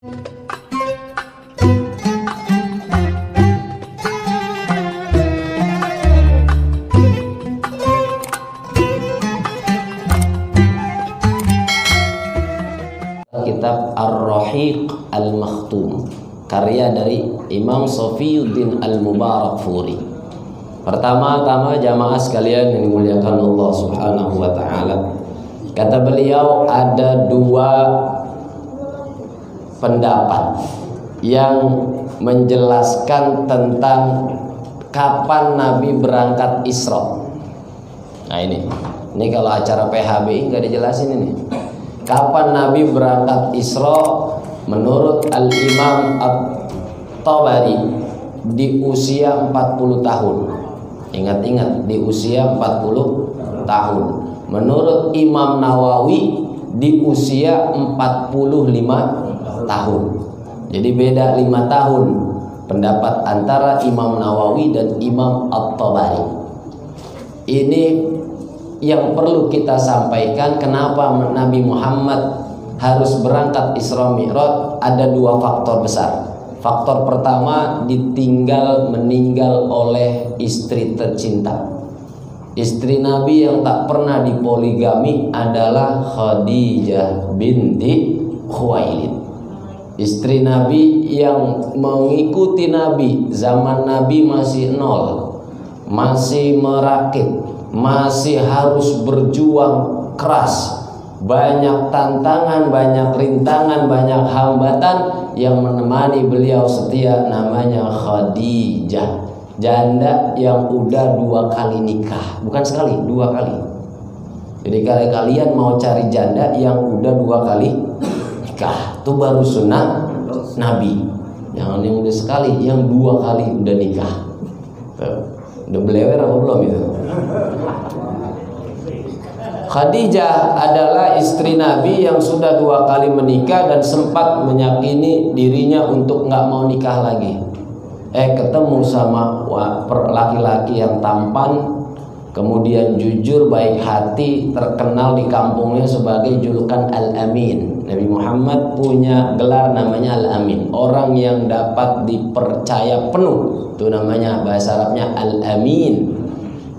Kitab Ar-Rahiq Al-Makhtum, karya dari Imam Safiyuddin Al-Mubarakfuri. Pertama-tama jamaah sekalian yang dimuliakan Allah Subhanahu wa taala, kata beliau ada dua pendapat yang menjelaskan tentang kapan Nabi berangkat Isra. Nah ini kalau acara PHBI nggak dijelasin ini. Kapan Nabi berangkat Isra? Menurut Al-Imam At-Tabari di usia 40 tahun. Ingat-ingat, di usia 40 tahun. Menurut Imam Nawawi di usia 45 tahun. Jadi beda 5 tahun pendapat antara Imam Nawawi dan Imam At-Tabari. Ini yang perlu kita sampaikan, kenapa Nabi Muhammad harus berangkat Isra Mi'raj. Ada dua faktor besar. Faktor pertama, meninggal oleh istri tercinta. Istri Nabi yang tak pernah dipoligami adalah Khadijah binti Khuwailid. Istri Nabi yang mengikuti Nabi zaman Nabi masih nol, masih merakit, masih harus berjuang keras, banyak tantangan, banyak rintangan, banyak hambatan. Yang menemani beliau setia namanya Khadijah, janda yang udah 2 kali nikah, bukan sekali, 2 kali. Jadi kalau kalian mau cari janda yang udah 2 kali nikah, itu baru sunnah Nabi. Jangan yang udah sekali, yang 2 kali udah nikah. Udah belewer apa belum itu? Khadijah adalah istri Nabi yang sudah 2 kali menikah dan sempat meyakini dirinya untuk nggak mau nikah lagi. Ketemu sama laki-laki yang tampan, kemudian jujur, baik hati, terkenal di kampungnya sebagai julukan Al-Amin. Nabi Muhammad punya gelar namanya Al-Amin, orang yang dapat dipercaya penuh. Itu namanya, bahasa Arabnya Al-Amin.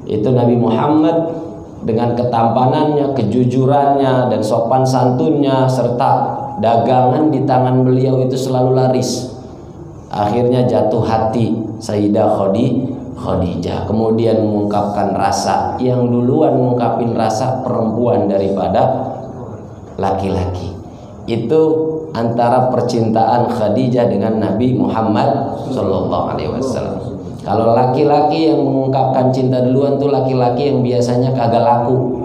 Itu Nabi Muhammad dengan ketampanannya, kejujurannya, dan sopan santunnya, serta dagangan di tangan beliau itu selalu laris. Akhirnya jatuh hati Sayyidah Khadijah, kemudian mengungkapkan rasa. Yang duluan mengungkapin rasa perempuan daripada laki-laki. Itu antara percintaan Khadijah dengan Nabi Muhammad SAW. Kalau laki-laki yang mengungkapkan cinta duluan tuh laki-laki yang biasanya kagak laku.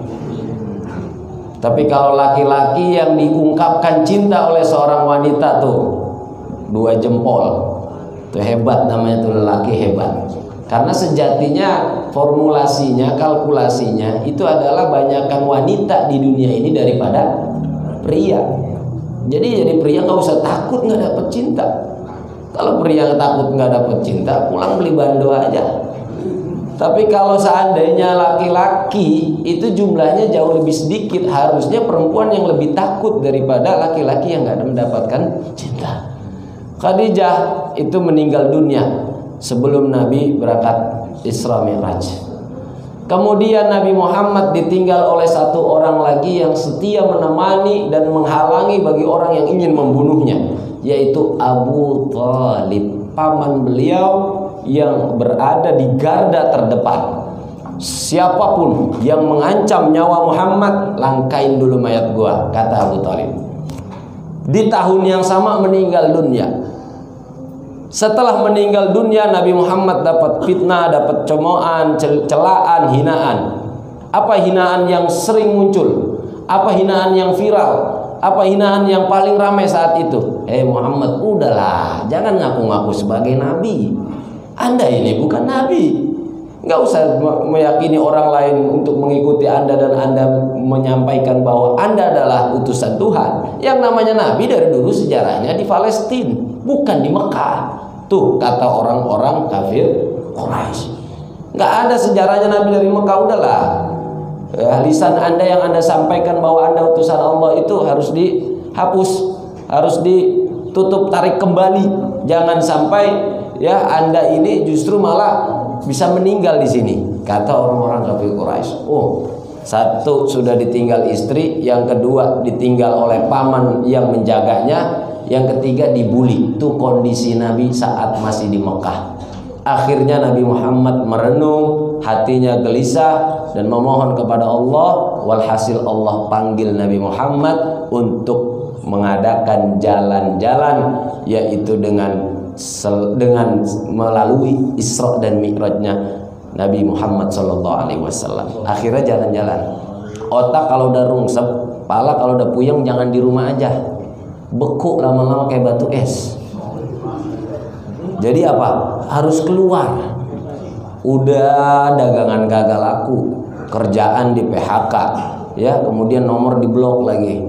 Tapi kalau laki-laki yang diungkapkan cinta oleh seorang wanita tuh 2 jempol. Tuh hebat, namanya tuh lelaki hebat. Karena sejatinya formulasinya, kalkulasinya itu adalah banyakkan wanita di dunia ini daripada pria. Jadi pria nggak usah takut nggak dapet cinta. Kalau pria takut nggak dapet cinta, pulang beli bando aja. Tapi kalau seandainya laki-laki itu jumlahnya jauh lebih sedikit, harusnya perempuan yang lebih takut daripada laki-laki yang nggak mendapatkan cinta. Khadijah itu meninggal dunia sebelum Nabi berangkat Isra Mi'raj. Kemudian Nabi Muhammad ditinggal oleh satu orang lagi yang setia menemani dan menghalangi bagi orang yang ingin membunuhnya, yaitu Abu Thalib, paman beliau yang berada di garda terdepan. Siapapun yang mengancam nyawa Muhammad, langkain dulu mayat gua, kata Abu Thalib. Di tahun yang sama meninggal dunia. Setelah meninggal dunia, Nabi Muhammad dapat fitnah, dapat cemoohan, celaan, hinaan. Apa hinaan yang sering muncul? Apa hinaan yang viral? Apa hinaan yang paling ramai saat itu? Muhammad, udahlah, jangan ngaku-ngaku sebagai nabi. Anda ini bukan nabi. Nggak usah meyakini orang lain untuk mengikuti Anda dan Anda menyampaikan bahwa Anda adalah utusan Tuhan. Yang namanya nabi dari dulu sejarahnya di Palestina, bukan di Mekah. Tuh kata orang-orang kafir Quraisy. Nggak ada sejarahnya nabi dari Mekah, udahlah. Lisan Anda yang Anda sampaikan bahwa Anda utusan Allah itu harus dihapus, harus tutup tarik kembali. Jangan sampai ya Anda ini justru malah bisa meninggal di sini. Kata orang-orang kafir Quraisy. Oh, satu sudah ditinggal istri, yang kedua ditinggal oleh paman yang menjaganya, yang ketiga dibully. Itu kondisi Nabi saat masih di Mekah. Akhirnya Nabi Muhammad merenung, hatinya gelisah dan memohon kepada Allah. Walhasil Allah panggil Nabi Muhammad untuk mengadakan jalan-jalan, yaitu dengan melalui Isra dan Mi'rajnya Nabi Muhammad SAW. Akhirnya jalan-jalan. Otak kalau udah rungsep, kepala kalau udah puyeng, jangan di rumah aja, beku lama-lama kayak batu es. Jadi apa? Harus keluar. Udah dagangan gagal laku, kerjaan di PHK, ya, kemudian nomor diblok lagi.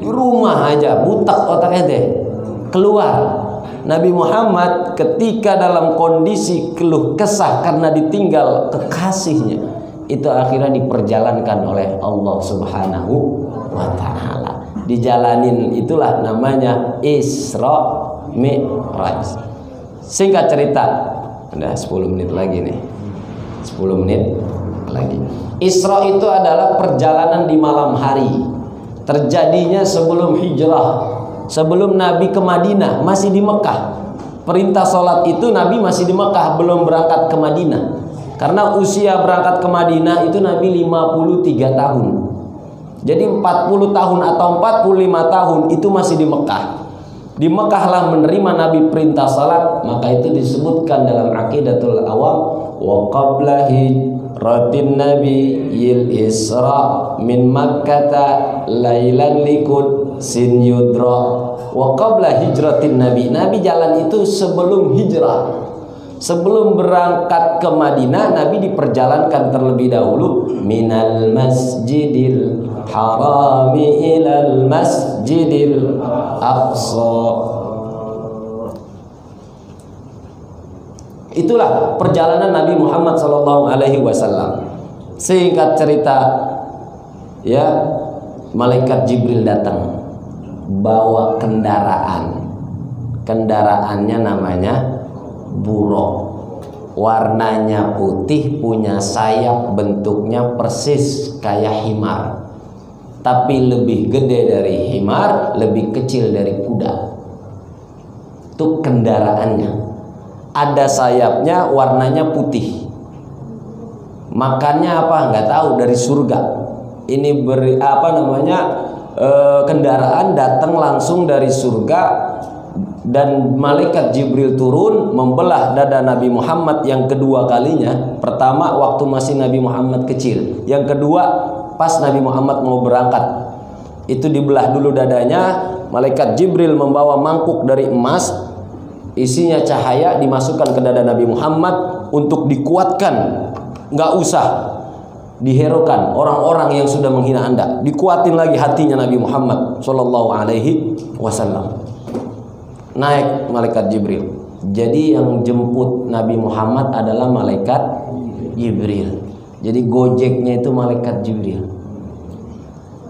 Di rumah aja, butak otaknya deh. Keluar. Nabi Muhammad ketika dalam kondisi keluh kesah karena ditinggal kekasihnya, itu akhirnya diperjalankan oleh Allah Subhanahu wa ta'ala. Dijalanin, itulah namanya Isra Mi'raj. Singkat cerita, udah 10 menit lagi nih, 10 menit lagi. Isra itu adalah perjalanan di malam hari. Terjadinya sebelum hijrah, sebelum Nabi ke Madinah, masih di Mekah. Perintah sholat itu Nabi masih di Mekah, belum berangkat ke Madinah. Karena usia berangkat ke Madinah itu Nabi 53 tahun. Jadi 40 tahun atau 45 tahun itu masih di Mekah. Di Mekahlah menerima Nabi perintah salat. Maka itu disebutkan dalam Aqidatul Awam, wa qabla hijratin nabiyil isra min makkata lailan likud sin yudra. Wa qabla hijratin nabi, Nabi jalan itu sebelum hijrah. Sebelum berangkat ke Madinah, Nabi diperjalankan terlebih dahulu minal masjidil harami ilal masjidil aqsa. Itulah perjalanan Nabi Muhammad SAW. Singkat cerita, ya, malaikat Jibril datang bawa kendaraan. Kendaraannya namanya buruk, warnanya putih, punya sayap, bentuknya persis kayak himar, tapi lebih gede dari himar, lebih kecil dari kuda. Itu kendaraannya. Ada sayapnya, warnanya putih. Makannya apa? Nggak tahu, dari surga. Ini kendaraan datang langsung dari surga. Dan malaikat Jibril turun membelah dada Nabi Muhammad yang kedua kalinya. Pertama waktu masih Nabi Muhammad kecil, yang kedua pas Nabi Muhammad mau berangkat. Itu dibelah dulu dadanya. Malaikat Jibril membawa mangkuk dari emas, isinya cahaya, dimasukkan ke dada Nabi Muhammad untuk dikuatkan. Nggak usah diherokan orang-orang yang sudah menghina Anda. Dikuatin lagi hatinya Nabi Muhammad SAW. Naik malaikat Jibril. Jadi yang jemput Nabi Muhammad adalah malaikat Jibril. Jadi gojeknya itu malaikat Jibril.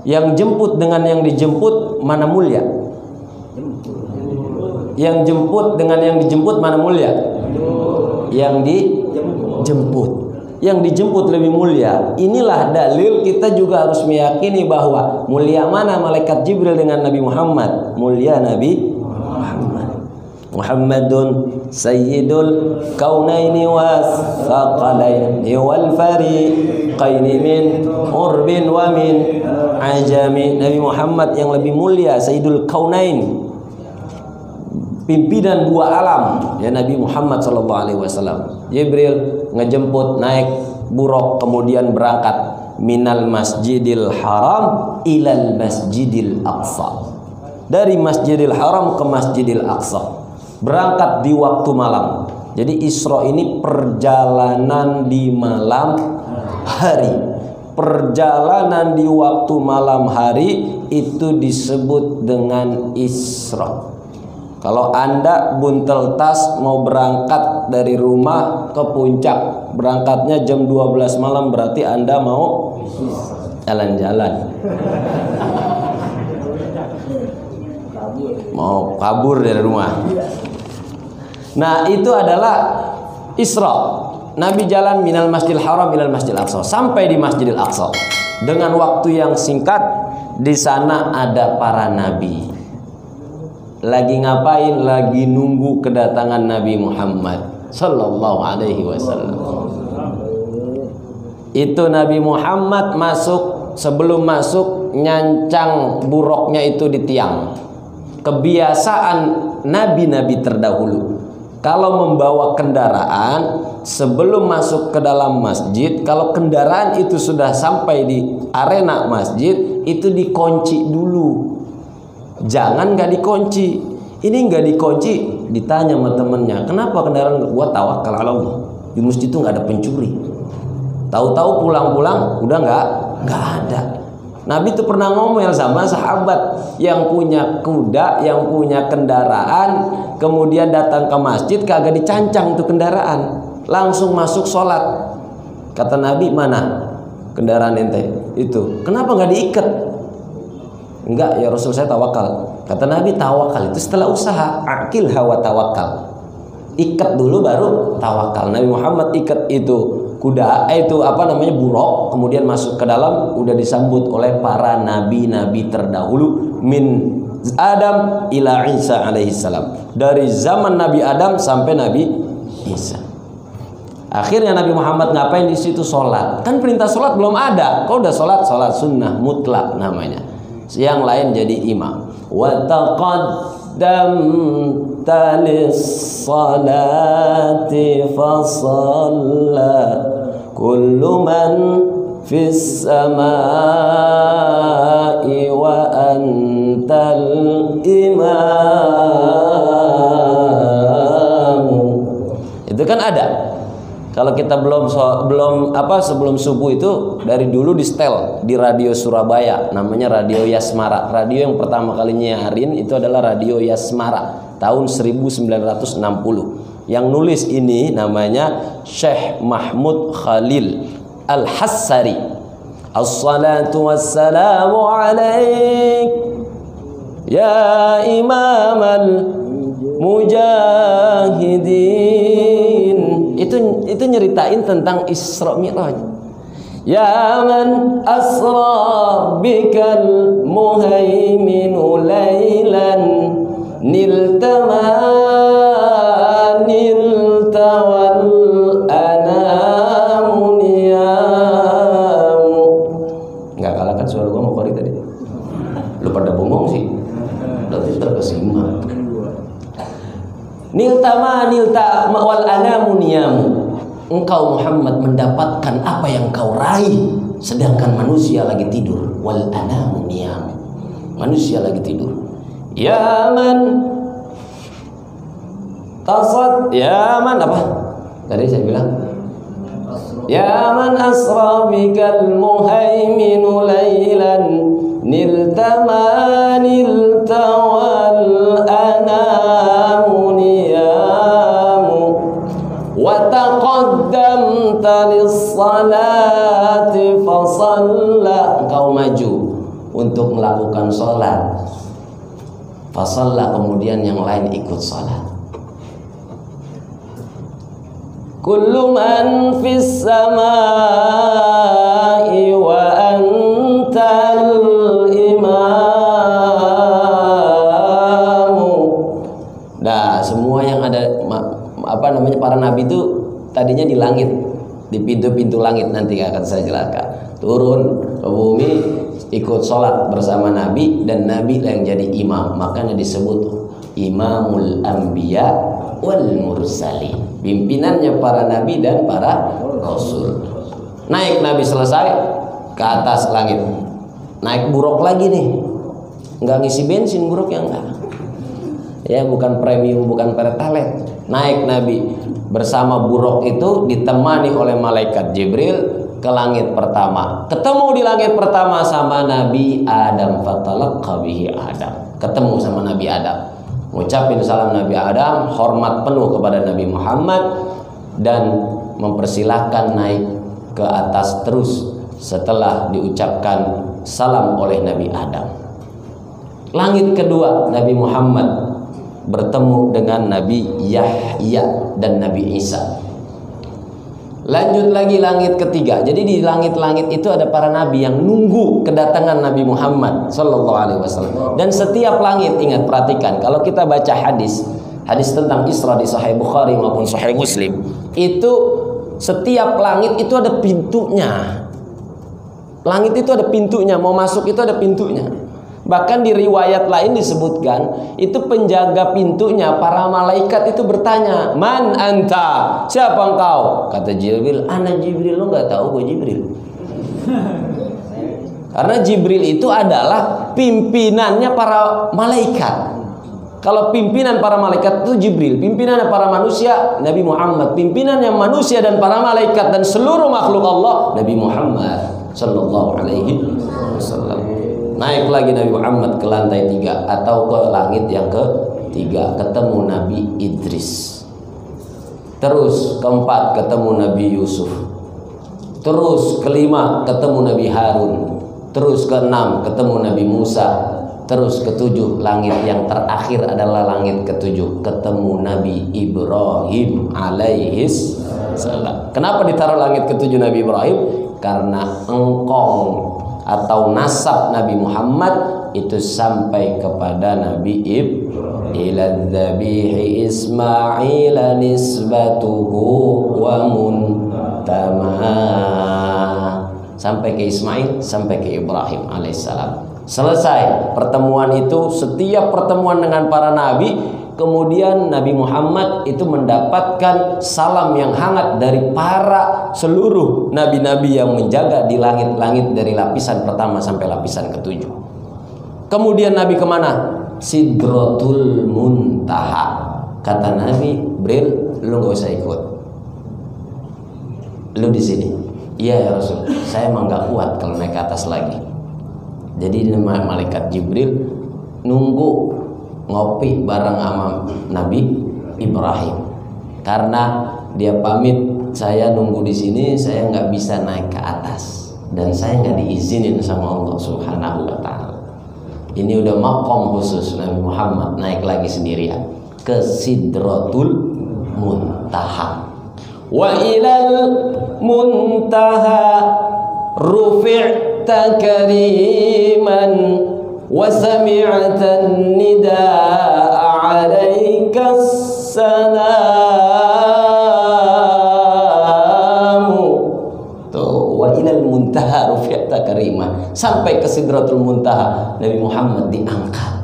Yang jemput dengan yang dijemput mana mulia? Yang jemput dengan yang dijemput mana mulia? Yang dijemput. Yang dijemput lebih mulia. Inilah dalil kita juga harus meyakini bahwa mulia mana malaikat Jibril dengan Nabi Muhammad? Mulia Nabi Muhammadun sayyidul kaunaini wathaqalaini wal fariqaini min urbin wa min ajami. Nabi Muhammad yang lebih mulia, sayyidul kaunain, pimpinan dua alam, ya, Nabi Muhammad SAW. Jibril ngejemput naik buruk, kemudian berangkat minal masjidil haram ilal masjidil aqsa. Dari Masjidil Haram ke Masjidil Aqsa. Berangkat di waktu malam. Jadi Isra ini perjalanan di malam hari. Perjalanan di waktu malam hari itu disebut dengan Isra. Kalau Anda buntel tas mau berangkat dari rumah ke puncak, berangkatnya jam 12 malam, berarti Anda mau jalan-jalan. mau kabur dari rumah. Nah, itu adalah Isra. Nabi jalan minal Masjidil Haram ilal Masjidil Aqsa, sampai di Masjidil Aqsa dengan waktu yang singkat. Di sana ada para nabi. Lagi ngapain? Lagi nunggu kedatangan Nabi Muhammad sallallahu alaihi wasallam. Itu Nabi Muhammad masuk, sebelum masuk nyancang buruknya itu di tiang. Kebiasaan nabi-nabi terdahulu, kalau membawa kendaraan, sebelum masuk ke dalam masjid, kalau kendaraan itu sudah sampai di arena masjid, itu dikunci dulu. Jangan nggak dikunci. Ini nggak dikunci, ditanya sama temennya, kenapa kendaraan? Gua tawakal ala Allah. Di masjid itu nggak ada pencuri. Tahu-tahu pulang-pulang udah nggak ada. Nabi itu pernah ngomel sama sahabat yang punya kuda, yang punya kendaraan, kemudian datang ke masjid kagak dicancang itu kendaraan, langsung masuk sholat. Kata Nabi, mana kendaraan ente itu? Kenapa nggak diikat? Enggak ya Rasul, saya tawakal. Kata Nabi, tawakal itu setelah usaha. Akil hawa tawakal. Ikat dulu baru tawakal. Nabi Muhammad ikat itu kuda, itu apa namanya, buruk, kemudian masuk ke dalam, udah disambut oleh para nabi-nabi terdahulu min Adam ila Isa alaihissalam, dari zaman Nabi Adam sampai Nabi Isa. Akhirnya Nabi Muhammad ngapain di situ? Sholat. Kan perintah sholat belum ada. Kalau udah sholat, sholat sunnah mutlak namanya. Yang lain jadi imam. Wa taqaddamta lis-salati fa shalla kullu man fis samai wa antal imam. Itu kan ada. Kalau kita sebelum subuh itu, dari dulu di setel di radio Surabaya, namanya Radio Yasmara. Radio yang pertama kali nyiarin itu adalah Radio Yasmara tahun 1960. Yang nulis ini namanya Syekh Mahmud Khalil Al-Hassari. As-salatu wassalamu alaik ya imam al-mujahidin. Itu nyeritain tentang Isra Mi'raj. Ya man asra bikal muhaiminu laylan niltawal anamu niyamu. Nggak kalah kan suara gua mau korek tadi. Lu pada bengong sih. Berarti terkesima. Nilta wal anamu niyamu. Engkau Muhammad mendapatkan apa yang kau raih, sedangkan manusia lagi tidur. Wal anamu niyamu. Manusia lagi tidur. Ya man tasad, ya man apa? Tadi saya bilang ya man asra bikal muhaiminu laylan niltawal anamu niyamu wa taqaddamta lis-salati fa shalla. Engkau maju untuk melakukan sholat, fa shalla, kemudian yang lain ikut sholat. Kullu man fis samai wa antal imamu. Nah, semua yang ada para nabi itu tadinya di langit, di pintu-pintu langit, nanti akan saya jelaskan. Turun ke bumi, ikut sholat bersama nabi, dan nabi yang jadi imam. Makanya disebut Imamul Anbiya wal Mursalin, pimpinannya para nabi dan para rasul. Naik nabi selesai ke atas langit, naik buruk lagi nih, nggak ngisi bensin buruk yang enggak ya, bukan premium, bukan pertalite. Naik nabi bersama buruk itu ditemani oleh malaikat Jibril ke langit pertama. Ketemu di langit pertama sama Nabi Adam, fatalaqqa bihi Adam. Ketemu sama Nabi Adam, ngucapin salam Nabi Adam, hormat penuh kepada Nabi Muhammad, dan mempersilahkan naik ke atas terus setelah diucapkan salam oleh Nabi Adam. Langit kedua, Nabi Muhammad bertemu dengan Nabi Yahya dan Nabi Isa. Lanjut lagi langit ketiga. Jadi di langit-langit itu ada para nabi yang nunggu kedatangan Nabi Muhammad sallallahu alaihi wasallam. Dan setiap langit, ingat, perhatikan, kalau kita baca hadis tentang Isra di Sahih Bukhari maupun Sahih Muslim, itu setiap langit itu ada pintunya. Langit itu ada pintunya, mau masuk itu ada pintunya. Bahkan di riwayat lain disebutkan, itu penjaga pintunya, para malaikat itu bertanya, "Man anta?" Siapa engkau? Kata Jibril, "Ana Jibril." Lo nggak tahu gue Jibril? Karena Jibril itu adalah pimpinannya para malaikat. Kalau pimpinan para malaikat itu Jibril, pimpinannya para manusia Nabi Muhammad, pimpinannya manusia dan para malaikat dan seluruh makhluk Allah Nabi Muhammad sallallahu alaihi wasallam. Naik lagi Nabi Muhammad ke lantai 3 atau ke langit yang ke-3, ketemu Nabi Idris. Terus keempat ketemu Nabi Yusuf. Terus kelima ketemu Nabi Harun. Terus keenam ketemu Nabi Musa. Terus ketujuh, langit yang terakhir adalah langit ketujuh, ketemu Nabi Ibrahim alaihis salam. Kenapa ditaruh langit ketujuh Nabi Ibrahim? Karena engkong atau nasab Nabi Muhammad itu sampai kepada Nabi Ila dzabihi Ismail nisbatuhu wa muntama, sampai ke Ismail, sampai ke Ibrahim alaihissalam. Selesai pertemuan itu, setiap pertemuan dengan para nabi, kemudian Nabi Muhammad itu mendapatkan salam yang hangat dari para seluruh nabi-nabi yang menjaga di langit-langit dari lapisan pertama sampai lapisan ketujuh. Kemudian Nabi kemana? Sidratul Muntaha. Kata Nabi, "Bril, lu gak usah ikut. Lu di sini." "Iya ya Rasul, saya emang gak kuat kalau naik ke atas lagi." Jadi malaikat Jibril nunggu ngopi bareng sama Nabi Ibrahim, karena dia pamit, "Saya nunggu di sini, saya nggak bisa naik ke atas dan saya nggak diizinin sama Allah Subhanahu wa Ta'ala." Ini udah makom khusus Nabi Muhammad naik lagi sendirian ke Sidratul Muntaha. Wa ilal muntaha rufi'ta kariman wa sami'atan nida'a 'alaika salamu. Tuh, wa ilal muntaha rufi'ta kariman, sampai ke Sidratul Muntaha Nabi Muhammad diangkat.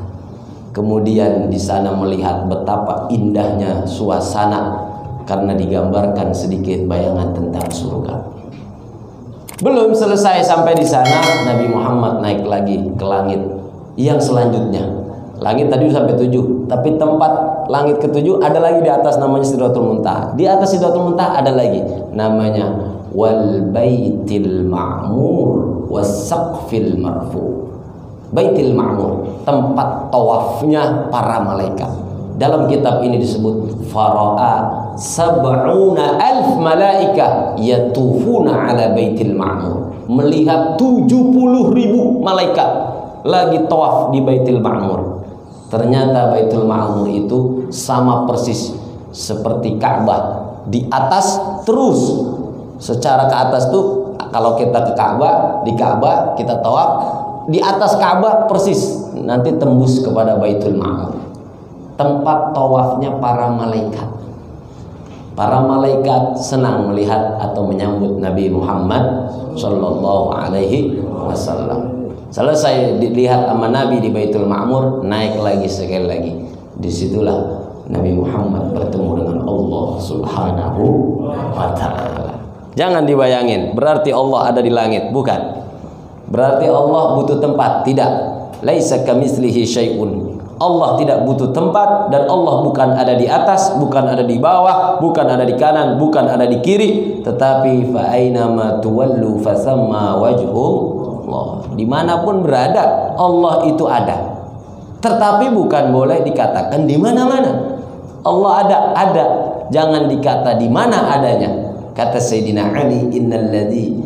Kemudian di sana melihat betapa indahnya suasana karena digambarkan sedikit bayangan tentang surga. Belum selesai sampai di sana, Nabi Muhammad naik lagi ke langit yang selanjutnya. Langit tadi sampai 7, tapi tempat langit ke-7 ada lagi di atas, namanya Sidratul Muntaha. Di atas Sidratul Muntaha ada lagi namanya Wal Baitil Ma'mur Was Saqfil Marfu. Baitil Ma'mur, tempat tawafnya para malaikat. Dalam kitab ini disebut fara'a sab'una alf malaika yatufuna ala Baitil Ma'mur. Melihat 70.000 malaikat lagi tawaf di Baitil Ma'mur. Ternyata Baitul Ma'mur itu sama persis seperti Ka'bah. Di atas terus, secara ke atas tuh, kalau kita ke Ka'bah, di Ka'bah kita tawaf, di atas Ka'bah persis nanti tembus kepada Baitul Ma'mur, tempat tawafnya para malaikat. Para malaikat senang melihat atau menyambut Nabi Muhammad sallallahu alaihi wasallam. Selesai dilihat sama Nabi di Baitul Ma'mur, naik lagi sekali lagi. Disitulah Nabi Muhammad bertemu dengan Allah Subhanahu wa Ta'ala. Jangan dibayangin berarti Allah ada di langit, bukan. Berarti Allah butuh tempat, tidak. Laisa kamitslihi syai'un. Allah tidak butuh tempat, dan Allah bukan ada di atas, bukan ada di bawah, bukan ada di kanan, bukan ada di kiri, tetapi fa aina ma tuwallu fasamma wajhullah. Dimanapun berada, Allah itu ada. Tetapi bukan boleh dikatakan di mana-mana. Allah ada. Jangan dikata di mana adanya. Kata Sayyidina Ali, innalladzi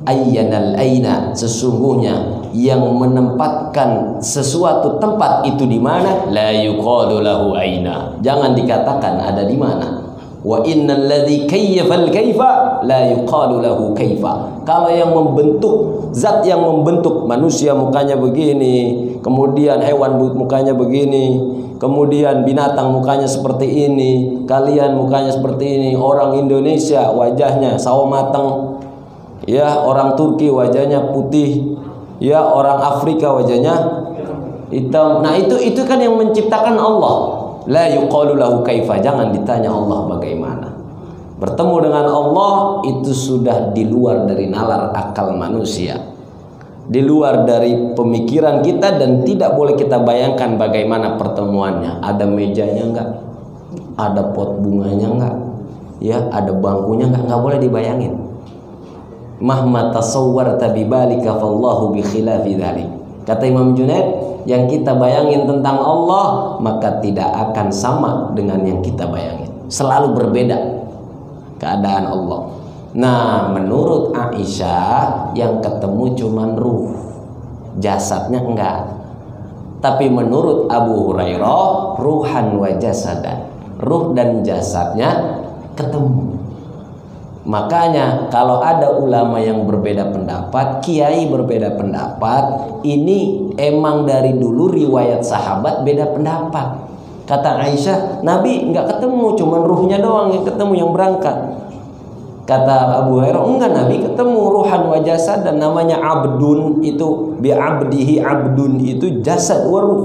ayyanal aina, sesungguhnya yang menempatkan sesuatu tempat itu di mana, la yuqalu lahu aina. Jangan dikatakan ada di mana. Wa innal ladzi kayyafal kaifa la yuqalu lahu kaifa. Kalau yang membentuk, zat yang membentuk manusia mukanya begini, kemudian hewan mukanya begini, kemudian binatang mukanya seperti ini, kalian mukanya seperti ini, orang Indonesia wajahnya sawo mateng, ya, orang Turki wajahnya putih, ya, orang Afrika wajahnya hitam. Nah, itu kan yang menciptakan Allah. La yuqalu lahu kaifa. Jangan ditanya Allah bagaimana. Bertemu dengan Allah itu sudah di luar dari nalar akal manusia, di luar dari pemikiran kita, dan tidak boleh kita bayangkan bagaimana pertemuannya. Ada mejanya enggak? Ada pot bunganya enggak? Ya, ada bangkunya enggak? Enggak boleh dibayangin. Mahma tasawwarta bibalika fallahu bi khilafi dzalik. Kata Imam Junaid, yang kita bayangin tentang Allah maka tidak akan sama dengan yang kita bayangin. Selalu berbeda keadaan Allah. Nah, menurut Aisyah yang ketemu cuman ruh, jasadnya enggak. Tapi menurut Abu Hurairah, ruhan wa jasadan, ruh dan jasadnya ketemu. Makanya kalau ada ulama yang berbeda pendapat, kiai berbeda pendapat, ini emang dari dulu riwayat sahabat beda pendapat. Kata Aisyah, Nabi nggak ketemu, cuman ruhnya doang yang ketemu, yang berangkat. Kata Abu Hurairah, enggak, Nabi ketemu ruhan wa jasad, dan namanya abdun itu bi'abdihi, abdun itu jasad wa ruh,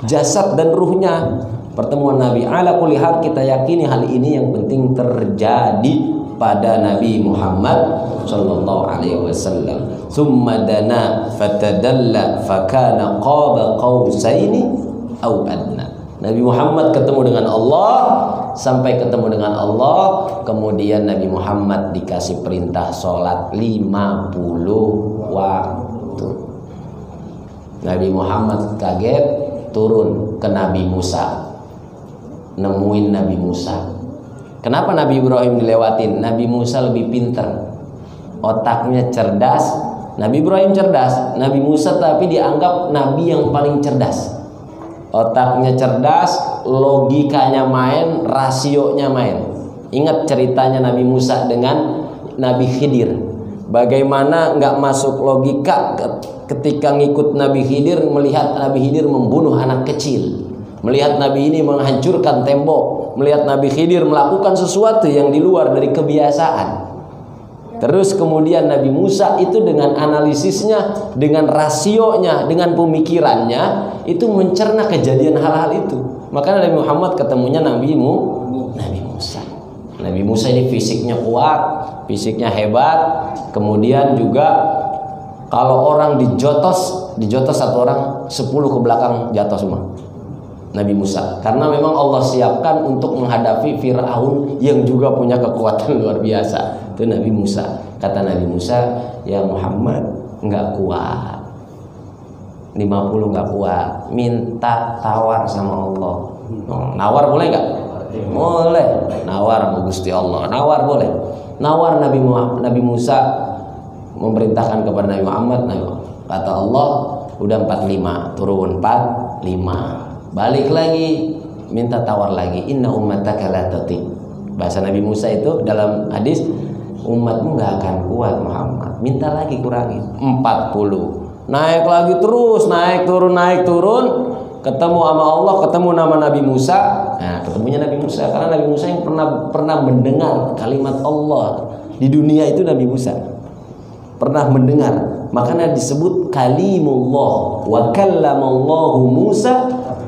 jasad dan ruhnya. Pertemuan Nabi. Ala kulli hal, kita yakini hal ini yang penting terjadi pada Nabi Muhammad sallallahu alaihi wasallam. Tsumma dana fatadalla fakana qaba qausaini aw adna. Nabi Muhammad ketemu dengan Allah, sampai ketemu dengan Allah, kemudian Nabi Muhammad dikasih perintah sholat 50 waktu. Nabi Muhammad kaget, turun ke Nabi Musa, nemuin Nabi Musa. Kenapa Nabi Ibrahim dilewatin? Nabi Musa lebih pinter, otaknya cerdas. Nabi Ibrahim cerdas, Nabi Musa tapi dianggap nabi yang paling cerdas. Otaknya cerdas, logikanya main, rasionya main. Ingat ceritanya Nabi Musa dengan Nabi Khidir. Bagaimana nggak masuk logika ketika ngikut Nabi Khidir, melihat Nabi Khidir membunuh anak kecil, melihat Nabi ini menghancurkan tembok, melihat Nabi Khidir melakukan sesuatu yang di luar dari kebiasaan. Terus kemudian Nabi Musa itu dengan analisisnya, dengan rasionya, dengan pemikirannya, itu mencerna kejadian hal-hal itu. Maka Nabi Muhammad ketemunya Nabi Musa. Nabi Musa ini fisiknya kuat, fisiknya hebat. Kemudian juga kalau orang dijotos satu orang, 10 ke belakang jatuh semua. Nabi Musa, karena memang Allah siapkan untuk menghadapi Fir'aun yang juga punya kekuatan luar biasa. Itu Nabi Musa. Kata Nabi Musa, ya Muhammad, nggak kuat, 50 nggak kuat, minta tawar sama Allah. Nawar boleh nggak? Boleh. Nawar sama Gusti Allah, nawar boleh. Nawar Nabi Musa memerintahkan kepada Nabi Muhammad. Kata Allah, udah 45, turun 45. Balik lagi, minta tawar lagi. Inna ummataka la tati. Bahasa Nabi Musa itu dalam hadis, umatmu gak akan kuat Muhammad. Minta lagi, kurangi 40. Naik lagi terus, naik turun. Ketemu sama Allah, ketemu nama Nabi Musa. Nah, ketemunya Nabi Musa karena Nabi Musa yang pernah mendengar kalimat Allah di dunia itu. Nabi Musa pernah mendengar, makanya disebut kalimullah, wa kallamallahu Musa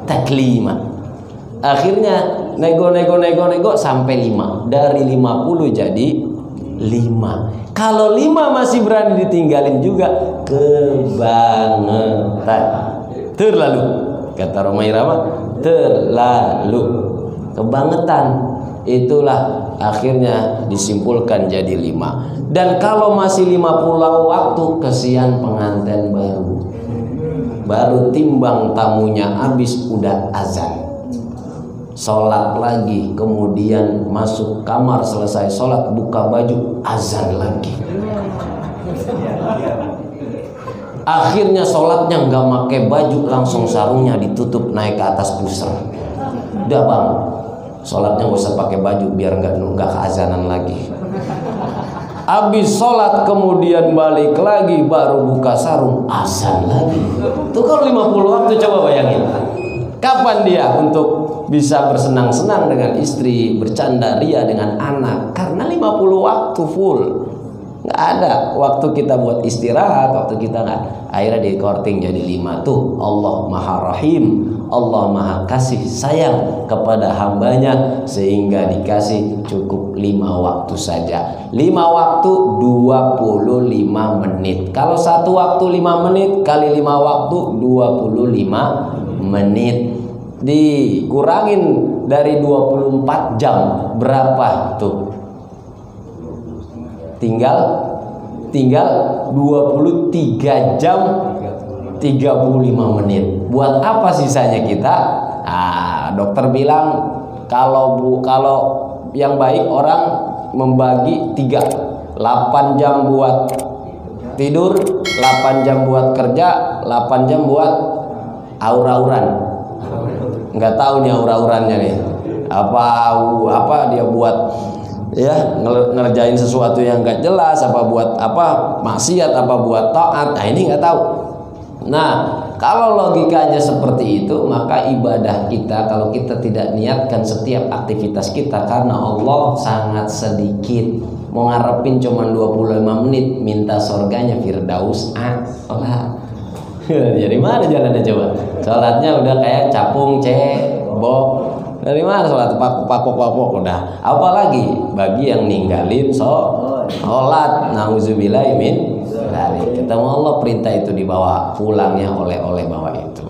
taklima. Akhirnya nego sampai 5. Dari 50 jadi 5. Kalau 5 masih berani ditinggalin juga, kebangetan. Terlalu, kata Romai Rama, terlalu kebangetan. Itulah akhirnya disimpulkan jadi 5. Dan kalau masih 50 waktu, kesian pengantin baru timbang tamunya habis, udah azan, sholat lagi, kemudian masuk kamar, selesai sholat, buka baju, azan lagi. Akhirnya sholatnya nggak pakai baju, langsung sarungnya ditutup naik ke atas pusar. Udah bang, sholatnya nggak usah pakai baju biar nggak keazanan lagi. Habis sholat kemudian balik lagi baru buka sarung, azan lagi. Tuh kalau 50 waktu coba bayangin. Kapan dia untuk bisa bersenang-senang dengan istri, bercanda ria dengan anak? Karena 50 waktu full. Nggak ada waktu kita buat istirahat, waktu kita nggak. Akhirnya di korting jadi 5 tuh. Allah Maha Rahim, Allah Maha kasih sayang kepada hambanya sehingga dikasih cukup 5 waktu saja. 5 waktu 25 menit. Kalau satu waktu 5 menit kali 5 waktu 25 menit. Dikurangin dari 24 jam berapa tuh? Tinggal 23 jam 35 menit. Buat apa sisanya kita? Dokter bilang kalau yang baik orang membagi 3, 8 jam buat tidur, 8 jam buat kerja, 8 jam buat aur-auran. Nggak tahu nih aur-aurannya nih. Apa dia buat ya ngerjain sesuatu yang nggak jelas, apa buat apa maksiat, apa buat taat. Nah ini nggak tahu. Nah kalau logikanya seperti itu, maka ibadah kita kalau kita tidak niatkan setiap aktivitas kita karena Allah sangat sedikit. Mau ngarepin cuma 25 menit minta surganya Firdaus dari mana jalannya coba? Sholatnya udah kayak capung cebok. Dari mana sholat pakok udah. Apalagi bagi yang ninggalin sholat, nauzubillahi min dzalik. Ketemu Allah perintah itu dibawa pulangnya oleh-oleh bawa itu.